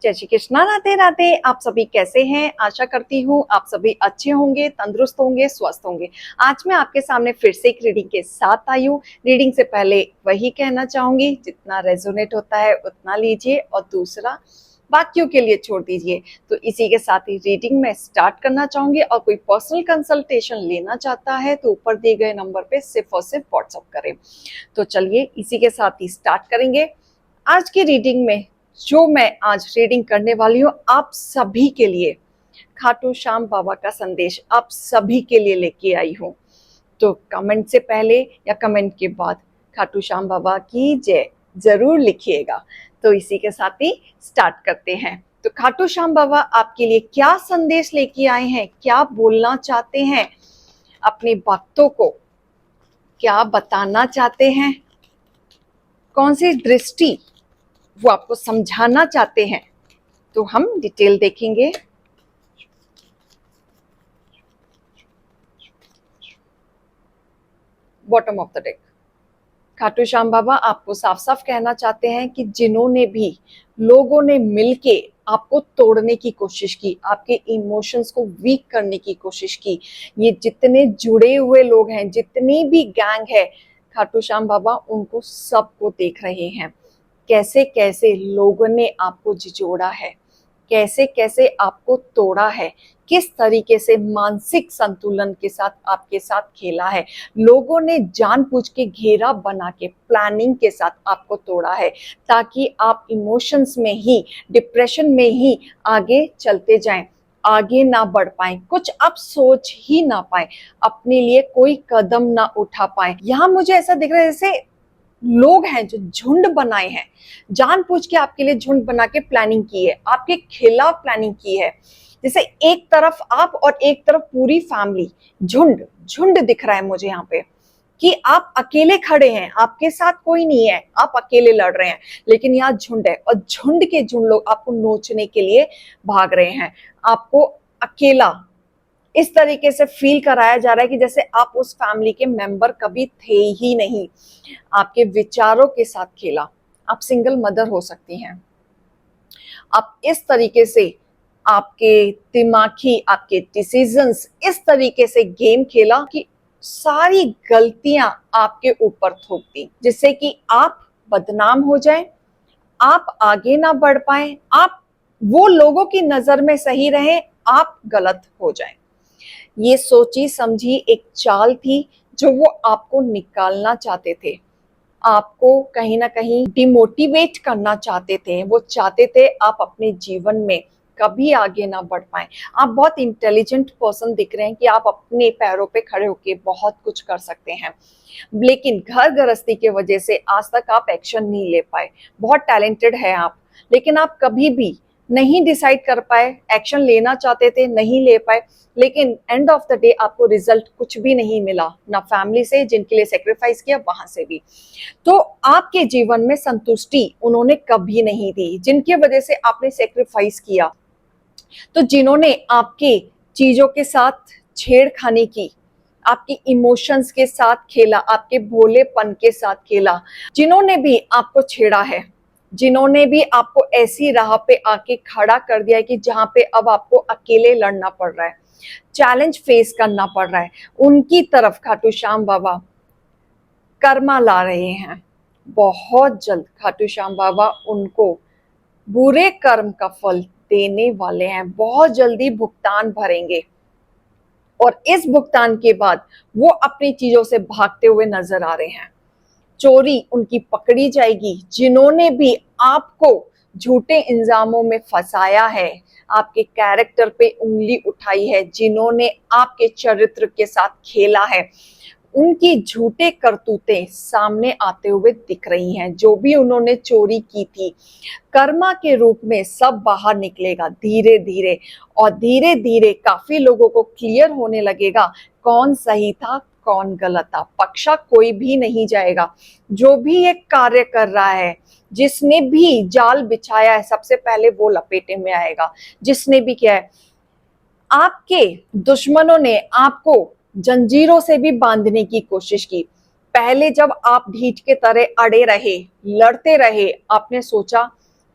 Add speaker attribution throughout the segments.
Speaker 1: जय श्री कृष्णा, राधे राधे। आप सभी कैसे हैं? आशा करती हूँ आप सभी अच्छे होंगे, तंदुरुस्त होंगे, स्वस्थ होंगे। आज मैं आपके सामने फिर से एक रीडिंग के साथ आई हूँ। रीडिंग से पहले वही कहना चाहूंगी, जितना रेजोनेट होता है उतना लीजिए और दूसरा बाकियों के लिए छोड़ दीजिए। तो इसी के साथ ही रीडिंग में स्टार्ट करना चाहूंगी और कोई पर्सनल कंसल्टेशन लेना चाहता है तो ऊपर दिए गए नंबर पे सिर्फ और सिर्फ व्हाट्सएप करें। तो चलिए इसी के साथ ही स्टार्ट करेंगे। आज की रीडिंग में जो मैं आज रीडिंग करने वाली हूँ आप सभी के लिए, खाटू श्याम बाबा का संदेश आप सभी के लिए लेके आई हूँ। तो कमेंट से पहले या कमेंट के बाद खाटू श्याम बाबा की जय जरूर लिखिएगा। तो इसी के साथ ही स्टार्ट करते हैं। तो खाटू श्याम बाबा आपके लिए क्या संदेश लेके आए हैं, क्या बोलना चाहते हैं, अपने भक्तों को क्या बताना चाहते हैं, कौन सी दृष्टि वो आपको समझाना चाहते हैं, तो हम डिटेल देखेंगे। Bottom of the deck, Khatu Shyam Baba आपको साफ साफ कहना चाहते हैं कि जिन्होंने भी लोगों ने मिलके आपको तोड़ने की कोशिश की, आपके इमोशंस को वीक करने की कोशिश की, ये जितने जुड़े हुए लोग हैं, जितनी भी गैंग है, खाटू श्याम बाबा उनको सबको देख रहे हैं। कैसे कैसे लोगों ने आपको झिझोड़ा है, कैसे कैसे आपको तोड़ा है, किस तरीके से मानसिक संतुलन के साथ आपके साथ खेला है। लोगों ने जानबूझ के घेरा बना के प्लानिंग के साथ आपको तोड़ा है ताकि आप इमोशंस में ही, डिप्रेशन में ही आगे चलते जाएं, आगे ना बढ़ पाए, कुछ आप सोच ही ना पाए, अपने लिए कोई कदम ना उठा पाए। यहाँ मुझे ऐसा दिख रहा है जैसे लोग हैं जो झुंड बनाए हैं, जानबूझ के आपके लिए झुंड बना के प्लानिंग की है, आपके खिलाफ प्लानिंग की है। जैसे एक तरफ आप और एक तरफ पूरी फैमिली, झुंड झुंड दिख रहा है मुझे यहाँ पे कि आप अकेले खड़े हैं, आपके साथ कोई नहीं है, आप अकेले लड़ रहे हैं, लेकिन यहाँ झुंड है और झुंड के झुंड लोग आपको नोचने के लिए भाग रहे हैं। आपको अकेला इस तरीके से फील कराया जा रहा है कि जैसे आप उस फैमिली के मेंबर कभी थे ही नहीं। आपके विचारों के साथ खेला। आप सिंगल मदर हो सकती हैं। आप इस तरीके से आपके दिमागी, आपके डिसीजंस इस तरीके से गेम खेला कि सारी गलतियां आपके ऊपर थोप दी, जिससे कि आप बदनाम हो जाएं, आप आगे ना बढ़ पाए, आप वो लोगों की नजर में सही रहे, आप गलत हो जाएं। ये सोची समझी एक चाल थी जो वो आपको निकालना चाहते थे, आपको कहीं ना कहीं डिमोटिवेट करना चाहते थे। वो चाहते थे आप अपने जीवन में कभी आगे ना बढ़ पाए। आप बहुत इंटेलिजेंट पर्सन दिख रहे हैं कि आप अपने पैरों पे खड़े होके बहुत कुछ कर सकते हैं, लेकिन घर गृहस्थी के वजह से आज तक आप एक्शन नहीं ले पाए। बहुत टैलेंटेड है आप, लेकिन आप कभी भी नहीं डिसाइड कर पाए, एक्शन लेना चाहते थे नहीं ले पाए, लेकिन एंड ऑफ द डे आपको रिजल्ट कुछ भी नहीं मिला, ना फैमिली से जिनके लिए सेक्रीफाइस किया वहां से भी। तो आपके जीवन में संतुष्टि उन्होंने कभी नहीं दी, जिनकी वजह से आपने सेक्रीफाइस किया। तो जिन्होंने आपके चीजों के साथ छेड़खानी की, आपकी इमोशंस के साथ खेला, आपके भोलेपन के साथ खेला, जिन्होंने भी आपको छेड़ा है, जिन्होंने भी आपको ऐसी राह पे आके खड़ा कर दिया है कि जहां पे अब आपको अकेले लड़ना पड़ रहा है, चैलेंज फेस करना पड़ रहा है, उनकी तरफ खाटू श्याम बाबा कर्मा ला रहे हैं। बहुत जल्द खाटू श्याम बाबा उनको बुरे कर्म का फल देने वाले हैं, बहुत जल्दी भुगतान भरेंगे और इस भुगतान के बाद वो अपनी चीजों से भागते हुए नजर आ रहे हैं। चोरी उनकी पकड़ी जाएगी। जिन्होंने भी आपको झूठे इल्जामों में फंसाया है, आपके कैरेक्टर पे उंगली उठाई है, जिन्होंने आपके चरित्र के साथ खेला है, उनकी झूठे करतूतें सामने आते हुए दिख रही हैं। जो भी उन्होंने चोरी की थी, कर्मा के रूप में सब बाहर निकलेगा धीरे धीरे, और धीरे धीरे काफी लोगों को क्लियर होने लगेगा कौन सही था कौन गलत था। पक्षा कोई भी नहीं जाएगा। जो भी एक कार्य कर रहा है, जिसने भी जाल बिछाया है, सबसे पहले वो लपेटे में आएगा। जिसने भी किया है, आपके दुश्मनों ने आपको जंजीरों से भी बांधने की कोशिश की। पहले जब आप ढीठ के तरह अड़े रहे, लड़ते रहे, आपने सोचा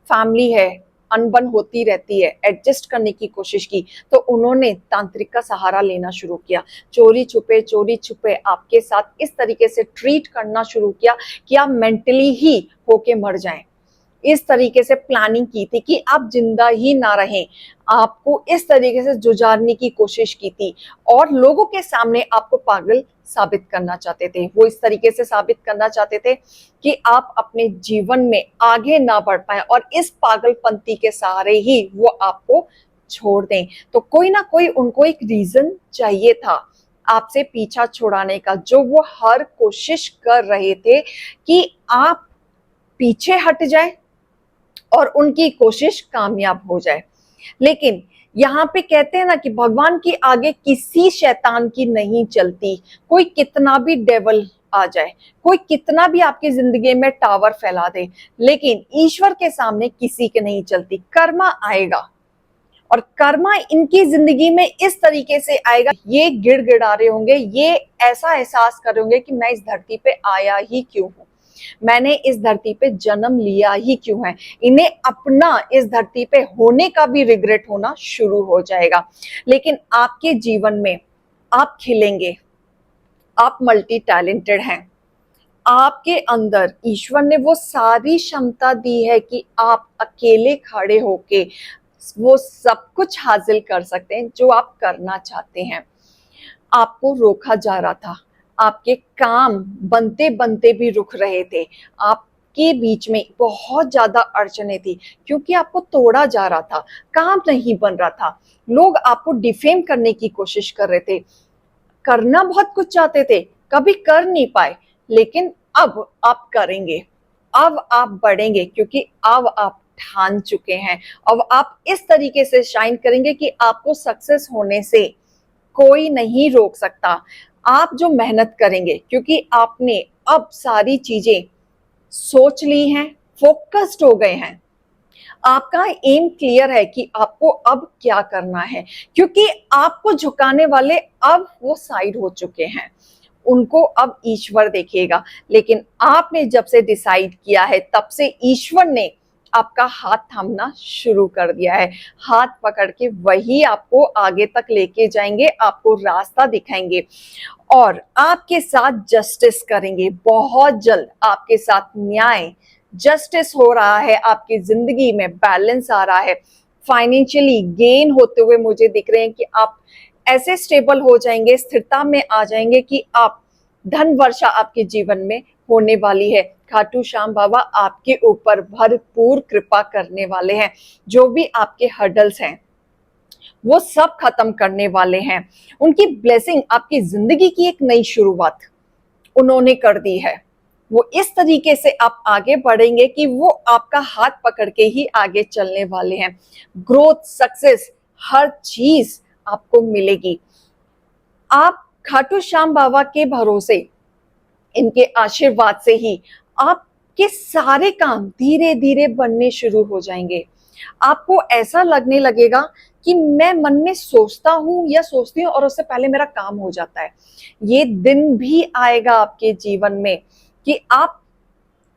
Speaker 1: फैमिली है, अनबन होती रहती है, एडजस्ट करने की कोशिश की, तो उन्होंने तांत्रिक का सहारा लेना शुरू किया। चोरी छुपे आपके साथ इस तरीके से ट्रीट करना शुरू किया कि आप मेंटली ही होके मर जाएं। इस तरीके से प्लानिंग की थी कि आप जिंदा ही ना रहें, आपको इस तरीके से जुझारने की कोशिश की थी और लोगों के सामने आपको पागल साबित करना चाहते थे। वो इस तरीके से साबित करना चाहते थे कि आप अपने जीवन में आगे ना बढ़ पाए और इस पागलपंती के सहारे ही वो आपको छोड़ दें। तो कोई ना कोई उनको एक रीजन चाहिए था आपसे पीछा छुड़ाने का, जो वो हर कोशिश कर रहे थे कि आप पीछे हट जाए और उनकी कोशिश कामयाब हो जाए। लेकिन यहाँ पे कहते हैं ना कि भगवान के आगे किसी शैतान की नहीं चलती। कोई कितना भी डेवल आ जाए, कोई कितना भी आपकी जिंदगी में टावर फैला दे, लेकिन ईश्वर के सामने किसी के नहीं चलती। कर्मा आएगा और कर्मा इनकी जिंदगी में इस तरीके से आएगा, ये गिड़गिड़ा रहे होंगे, ये ऐसा एहसास कर रहे होंगे कि मैं इस धरती पे आया ही क्यों हूं, मैंने इस धरती पे जन्म लिया ही क्यों है। इन्हें अपना इस धरती पे होने का भी रिग्रेट होना शुरू हो जाएगा। लेकिन आपके जीवन में आप खिलेंगे, आप मल्टी टैलेंटेड हैं, आपके अंदर ईश्वर ने वो सारी क्षमता दी है कि आप अकेले खड़े होके वो सब कुछ हासिल कर सकते हैं जो आप करना चाहते हैं। आपको रोका जा रहा था, आपके काम बनते बनते भी रुक रहे थे, आपके बीच में बहुत ज्यादा अड़चने थी क्योंकि आपको तोड़ा जा रहा था, काम नहीं बन रहा था, लोग आपको डिफेम करने की कोशिश कर रहे थे, करना बहुत कुछ चाहते थे, कभी कर नहीं पाए, लेकिन अब आप करेंगे, अब आप बढ़ेंगे क्योंकि अब आप ठान चुके हैं। अब आप इस तरीके से शाइन करेंगे कि आपको सक्सेस होने से कोई नहीं रोक सकता। आप जो मेहनत करेंगे क्योंकि आपने अब सारी चीजें सोच ली हैं, फोकस्ड हो गए हैं, आपका एम क्लियर है कि आपको अब क्या करना है, क्योंकि आपको झुकाने वाले अब वो साइड हो चुके हैं, उनको अब ईश्वर देखेगा। लेकिन आपने जब से डिसाइड किया है तब से ईश्वर ने आपका हाथ थामना शुरू कर दिया है। हाथ पकड़ के वही आपको आगे तक लेके जाएंगे, आपको रास्ता दिखाएंगे और आपके साथ जस्टिस करेंगे। बहुत जल्द आपके साथ न्याय जस्टिस हो रहा है, आपकी जिंदगी में बैलेंस आ रहा है, फाइनेंशियली गेन होते हुए मुझे दिख रहे हैं कि आप ऐसे स्टेबल हो जाएंगे, स्थिरता में आ जाएंगे कि आप धन वर्षा आपके जीवन में होने वाली है। खाटू श्याम बाबा आपके ऊपर भरपूर कृपा करने वाले हैं, जो भी आपके हर्डल्स हैं वो सब खत्म करने वाले हैं। उनकी ब्लेसिंग आपकी जिंदगी की एक नई शुरुआत उन्होंने कर दी है। वो इस तरीके से आप आगे बढ़ेंगे कि वो आपका हाथ पकड़ के ही आगे चलने वाले हैं। ग्रोथ, सक्सेस, हर चीज आपको मिलेगी। आप खाटू श्याम बाबा के भरोसे, इनके आशीर्वाद से ही आपके सारे काम धीरे धीरे बनने शुरू हो जाएंगे। आपको ऐसा लगने लगेगा कि मैं मन में सोचता हूं या सोचती हूं और उससे पहले मेरा काम हो जाता है। ये दिन भी आएगा आपके जीवन में कि आप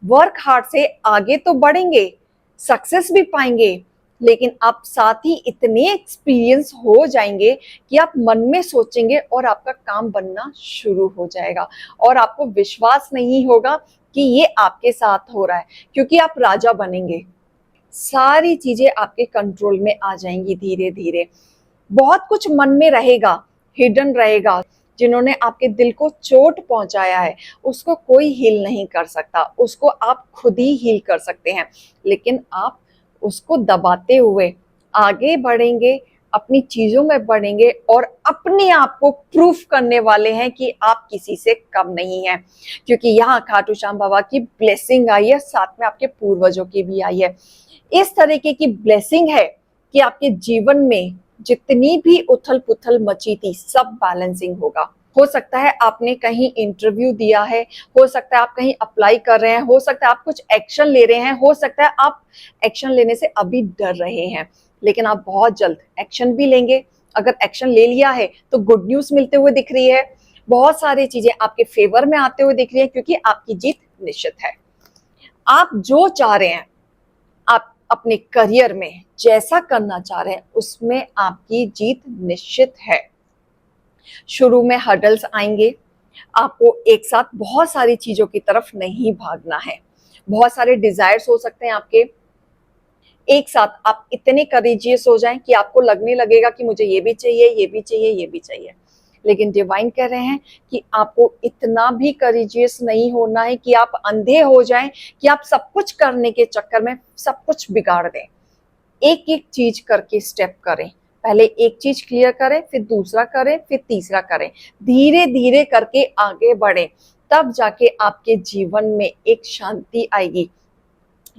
Speaker 1: वर्क हार्ड से आगे तो बढ़ेंगे, सक्सेस भी पाएंगे, लेकिन आप साथ ही इतने एक्सपीरियंस हो जाएंगे कि आप मन में सोचेंगे और आपका काम बनना शुरू हो जाएगा और आपको विश्वास नहीं होगा कि ये आपके साथ हो रहा है, क्योंकि आप राजा बनेंगे। सारी चीजें आपके कंट्रोल में आ जाएंगी धीरे धीरे। बहुत कुछ मन में रहेगा, हिडन रहेगा, जिन्होंने आपके दिल को चोट पहुंचाया है उसको कोई हील नहीं कर सकता, उसको आप खुद ही हील कर सकते हैं। लेकिन आप उसको दबाते हुए आगे बढ़ेंगे, अपनी चीजों में बढ़ेंगे और अपने आप को प्रूफ करने वाले हैं कि आप किसी से कम नहीं हैं, क्योंकि यहाँ खाटू श्याम बाबा की ब्लेसिंग आई है, साथ में आपके पूर्वजों की भी आई है। इस तरीके की ब्लेसिंग है कि आपके जीवन में जितनी भी उथल पुथल मची थी सब बैलेंसिंग होगा। हो सकता है आपने कहीं इंटरव्यू दिया है, हो सकता है आप कहीं अप्लाई कर रहे हैं, हो सकता है आप कुछ एक्शन ले रहे हैं, हो सकता है आप एक्शन लेने से अभी डर रहे हैं, लेकिन आप बहुत जल्द एक्शन भी लेंगे। अगर एक्शन ले लिया है तो गुड न्यूज मिलते हुए दिख रही है, बहुत सारी चीजें आपके फेवर में आते हुए दिख रही है, क्योंकि आपकी जीत निश्चित है। आप जो चाह रहे हैं आप अपने करियर में जैसा करना चाह रहे हैं उसमें आपकी जीत निश्चित है। शुरू में हर्डल्स आएंगे, आपको एक साथ बहुत सारी चीजों की तरफ नहीं भागना है। बहुत सारे डिजायर्स हो सकते हैं आपके, एक साथ आप इतने करेजियस हो जाएं कि आपको लगने लगेगा कि मुझे ये भी चाहिए, ये भी चाहिए, ये भी चाहिए। लेकिन डिवाइन कह रहे हैं कि आपको इतना भी करेजियस नहीं होना है कि आप अंधे हो जाएं, कि आप सब कुछ करने के चक्कर में सब कुछ बिगाड़ दें। एक एक चीज करके स्टेप करें, पहले एक चीज क्लियर करें, फिर दूसरा करें, फिर तीसरा करें, धीरे धीरे करके आगे बढ़ें, तब जाके आपके जीवन में एक शांति आएगी।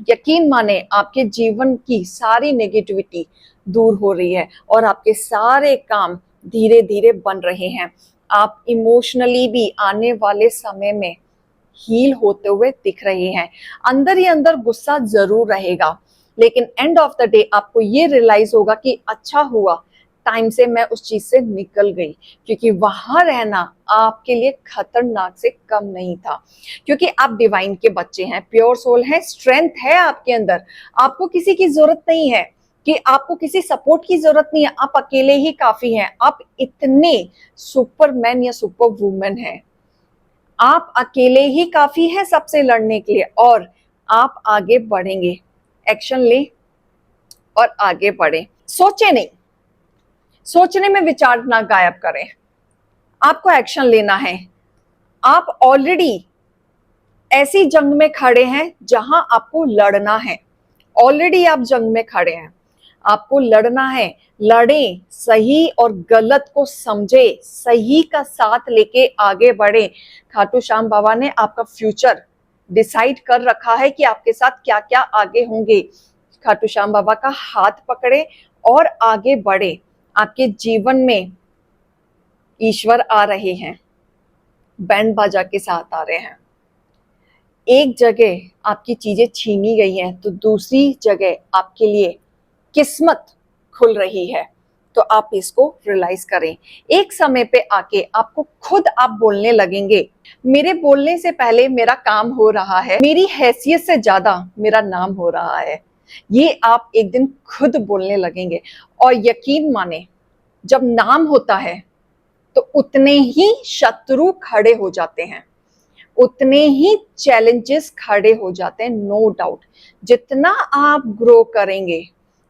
Speaker 1: यकीन माने आपके जीवन की सारी नेगेटिविटी दूर हो रही है और आपके सारे काम धीरे धीरे बन रहे हैं। आप इमोशनली भी आने वाले समय में हील होते हुए दिख रहे हैं। अंदर ही अंदर गुस्सा जरूर रहेगा, लेकिन एंड ऑफ द डे आपको ये रियलाइज होगा कि अच्छा हुआ टाइम से मैं उस चीज से निकल गई, क्योंकि वहां रहना आपके लिए खतरनाक से कम नहीं था। क्योंकि आप डिवाइन के बच्चे हैं, प्योर सोल हैं, स्ट्रेंथ है आपके अंदर। आपको किसी की जरूरत नहीं है, कि आपको किसी सपोर्ट की जरूरत नहीं है, आप अकेले ही काफी हैं। आप इतने सुपरमैन या सुपर वुमेन हैं, आप अकेले ही काफी हैं सबसे लड़ने के लिए, और आप आगे बढ़ेंगे। एक्शन लें और आगे बढ़े। सोचे नहीं, सोचने में विचार ना गायब करें, आपको एक्शन लेना है। आप ऑलरेडी ऐसी जंग में खड़े हैं जहां आपको लड़ना है। ऑलरेडी आप जंग में खड़े हैं, आपको लड़ना है। लड़ें, सही और गलत को समझे, सही का साथ लेके आगे बढ़े। खाटू श्याम बाबा ने आपका फ्यूचर डिसाइड कर रखा है कि आपके साथ क्या क्या आगे होंगे। खाटू श्याम बाबा का हाथ पकड़े और आगे बढ़े। आपके जीवन में ईश्वर आ रहे हैं, बैंड बाजा के साथ आ रहे हैं। एक जगह आपकी चीजें छीनी गई हैं तो दूसरी जगह आपके लिए किस्मत खुल रही है। तो आप इसको रियलाइज करें। एक समय पे आके आपको खुद आप बोलने लगेंगे, मेरे बोलने से पहले मेरा काम हो रहा है, मेरी हैसियत से ज्यादा मेरा नाम हो रहा है। ये आप एक दिन खुद बोलने लगेंगे। और यकीन माने, जब नाम होता है तो उतने ही शत्रु खड़े हो जाते हैं, उतने ही चैलेंजेस खड़े हो जाते हैं, नो डाउट। जितना आप ग्रो करेंगे,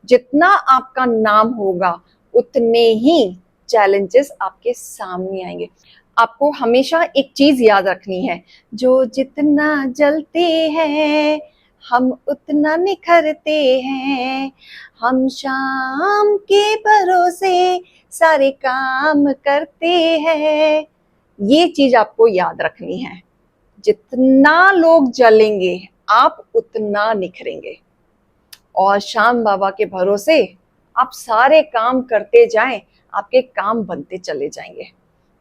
Speaker 1: जितना आपका नाम होगा, उतने ही चैलेंजेस आपके सामने आएंगे। आपको हमेशा एक चीज याद रखनी है, जो जितना जलते हैं हम उतना निखरते हैं, हम शाम के भरोसे सारे काम करते हैं। ये चीज आपको याद रखनी है। जितना लोग जलेंगे आप उतना निखरेंगे, और श्याम बाबा के भरोसे आप सारे काम करते जाएं, आपके काम बनते चले जाएंगे।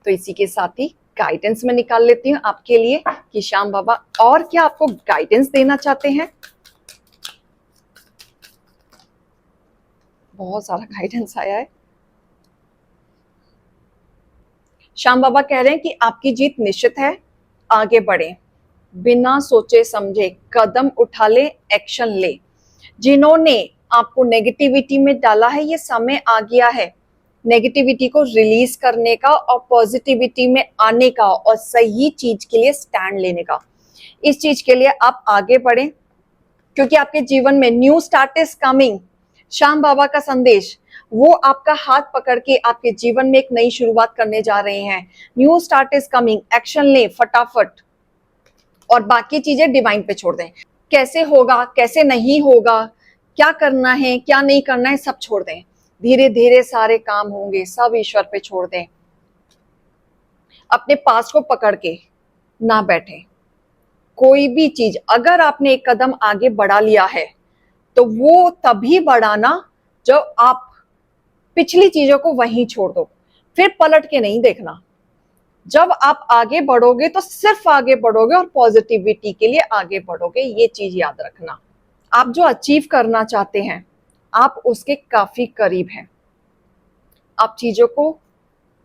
Speaker 1: तो इसी के साथ ही गाइडेंस में निकाल लेती हूँ आपके लिए कि श्याम बाबा और क्या आपको गाइडेंस देना चाहते हैं। बहुत सारा गाइडेंस आया है। श्याम बाबा कह रहे हैं कि आपकी जीत निश्चित है, आगे बढ़े, बिना सोचे समझे कदम उठा ले, एक्शन ले। जिन्होंने आपको नेगेटिविटी में डाला है, ये समय आ गया है नेगेटिविटी को रिलीज करने का और पॉजिटिविटी में आने का और सही चीज के लिए स्टैंड लेने का। इस चीज के लिए आप आगे बढ़ें, क्योंकि आपके जीवन में new start is coming. Shyam Baba का संदेश, वो आपका हाथ पकड़ के आपके जीवन में एक नई शुरुआत करने जा रहे हैं। New start is coming, action लें फटाफट, और बाकी चीजें डिवाइन पे छोड़ दें। कैसे होगा, कैसे नहीं होगा, क्या करना है, क्या नहीं करना है, सब छोड़ दें। धीरे धीरे सारे काम होंगे, सब ईश्वर पे छोड़ दें। अपने पास को पकड़ के ना बैठे। कोई भी चीज अगर आपने एक कदम आगे बढ़ा लिया है तो वो तभी बढ़ाना जब आप पिछली चीजों को वहीं छोड़ दो, फिर पलट के नहीं देखना। जब आप आगे बढ़ोगे तो सिर्फ आगे बढ़ोगे और पॉजिटिविटी के लिए आगे बढ़ोगे, ये चीज याद रखना। आप जो अचीव करना चाहते हैं आप उसके काफी करीब हैं। आप चीजों को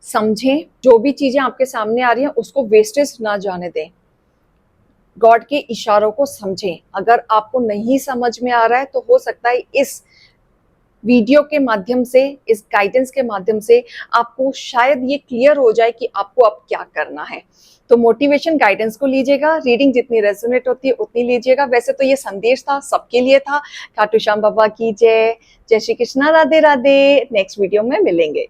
Speaker 1: समझें, जो भी चीजें आपके सामने आ रही हैं उसको वेस्टेज ना जाने दें। गॉड के इशारों को समझें। अगर आपको नहीं समझ में आ रहा है तो हो सकता है इस वीडियो के माध्यम से, इस गाइडेंस के माध्यम से आपको शायद ये क्लियर हो जाए कि आपको अब क्या करना है। तो मोटिवेशन गाइडेंस को लीजिएगा, रीडिंग जितनी रेजोनेट होती है उतनी लीजिएगा। वैसे तो ये संदेश था, सबके लिए था। खाटू श्याम बाबा की जय। जय श्री कृष्णा, राधे राधे। नेक्स्ट वीडियो में मिलेंगे।